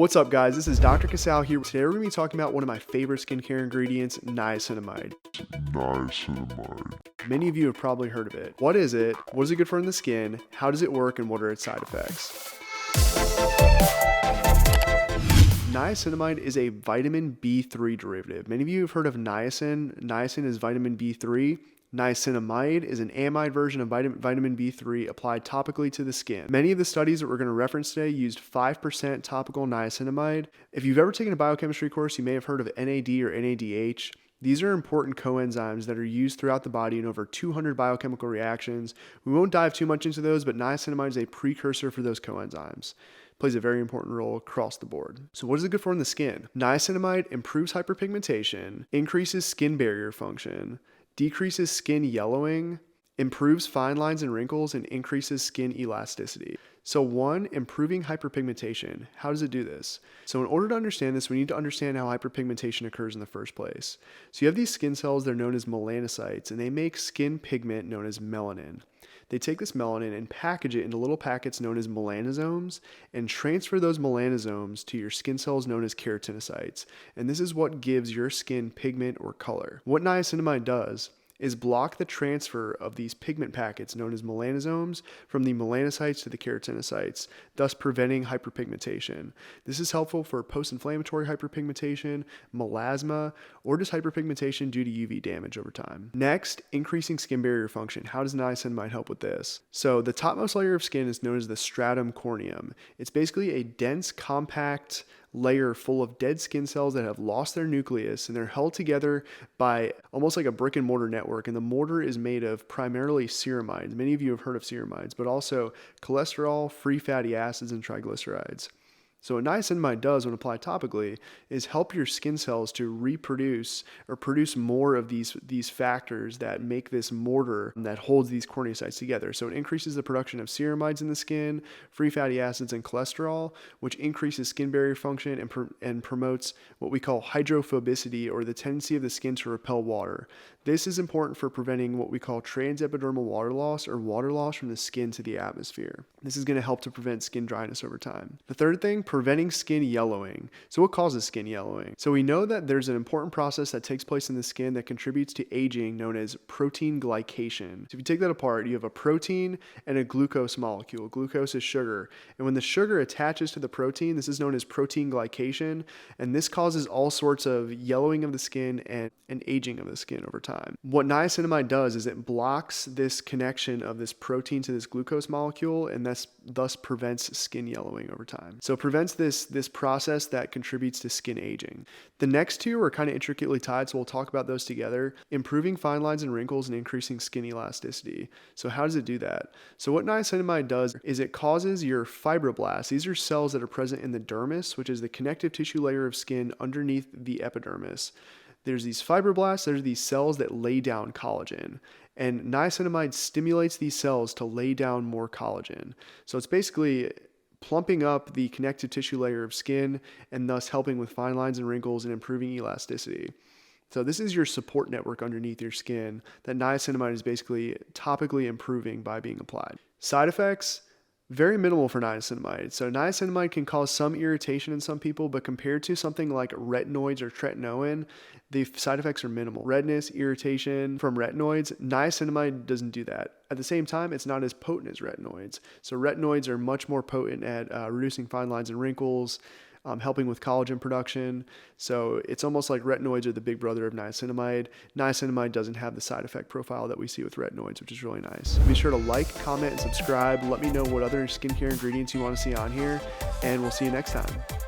What's up guys, this is Dr. Casal here. Today we're going to be talking about one of my favorite skincare ingredients, niacinamide. Many of you have probably heard of it. What is it? What is it good for in the skin? How does it work and what are its side effects? Niacinamide is a vitamin B3 derivative. Many of you have heard of niacin. Niacin is vitamin B3. Niacinamide is an amide version of vitamin B3 applied topically to the skin. Many of the studies that we're going to reference today used 5% topical niacinamide. If you've ever taken a biochemistry course, you may have heard of NAD or NADH. These are important coenzymes that are used throughout the body in over 200 biochemical reactions. We won't dive too much into those, but niacinamide is a precursor for those coenzymes. It plays a very important role across the board. So what is it good for in the skin? Niacinamide improves hyperpigmentation, increases skin barrier function, decreases skin yellowing, improves fine lines and wrinkles, and increases skin elasticity. So one, improving hyperpigmentation. How does it do this? So in order to understand this, we need to understand how hyperpigmentation occurs in the first place. So you have these skin cells that are known as melanocytes, and they make skin pigment known as melanin. They take this melanin and package it into little packets known as melanosomes and transfer those melanosomes to your skin cells known as keratinocytes. And this is what gives your skin pigment or color. What niacinamide does is block the transfer of these pigment packets known as melanosomes from the melanocytes to the keratinocytes, thus preventing hyperpigmentation. This is helpful for post-inflammatory hyperpigmentation, melasma, or just hyperpigmentation due to UV damage over time. Next, increasing skin barrier function. How does niacinamide help with this? So the topmost layer of skin is known as the stratum corneum. It's basically a dense, compact layer full of dead skin cells that have lost their nucleus, and they're held together by almost like a brick and mortar network. And the mortar is made of primarily ceramides. Many of you have heard of ceramides, but also cholesterol, free fatty acids, and triglycerides. So what niacinamide does when applied topically is help your skin cells to reproduce or produce more of these factors that make this mortar that holds these corneocytes together. So it increases the production of ceramides in the skin, free fatty acids, and cholesterol, which increases skin barrier function and promotes what we call hydrophobicity, or the tendency of the skin to repel water. This is important for preventing what we call transepidermal water loss, or water loss from the skin to the atmosphere. This is going to help to prevent skin dryness over time. The third thing, preventing skin yellowing. So what causes skin yellowing? So we know that there's an important process that takes place in the skin that contributes to aging known as protein glycation. So if you take that apart, you have a protein and a glucose molecule. Glucose is sugar. And when the sugar attaches to the protein, this is known as protein glycation. And this causes all sorts of yellowing of the skin and aging of the skin over time. What niacinamide does is it blocks this connection of this protein to this glucose molecule, and thus prevents skin yellowing over time. So it prevents this process that contributes to skin aging. The next two are kind of intricately tied, so we'll talk about those together. Improving fine lines and wrinkles and increasing skin elasticity. So how does it do that? So what niacinamide does is it causes your fibroblasts. These are cells that are present in the dermis, which is the connective tissue layer of skin underneath the epidermis. There's these fibroblasts, there's these cells that lay down collagen. And niacinamide stimulates these cells to lay down more collagen. So it's basically plumping up the connective tissue layer of skin and thus helping with fine lines and wrinkles and improving elasticity. So this is your support network underneath your skin that niacinamide is basically topically improving by being applied. Side effects, very minimal for niacinamide. So niacinamide can cause some irritation in some people, but compared to something like retinoids or tretinoin, the side effects are minimal. Redness, irritation from retinoids, niacinamide doesn't do that. At the same time, it's not as potent as retinoids. So retinoids are much more potent at reducing fine lines and wrinkles, helping with collagen production. So it's almost like retinoids are the big brother of niacinamide. Niacinamide doesn't have the side effect profile that we see with retinoids, which is really nice. Be sure to like, comment, and subscribe. Let me know what other skincare ingredients you want to see on here, and we'll see you next time.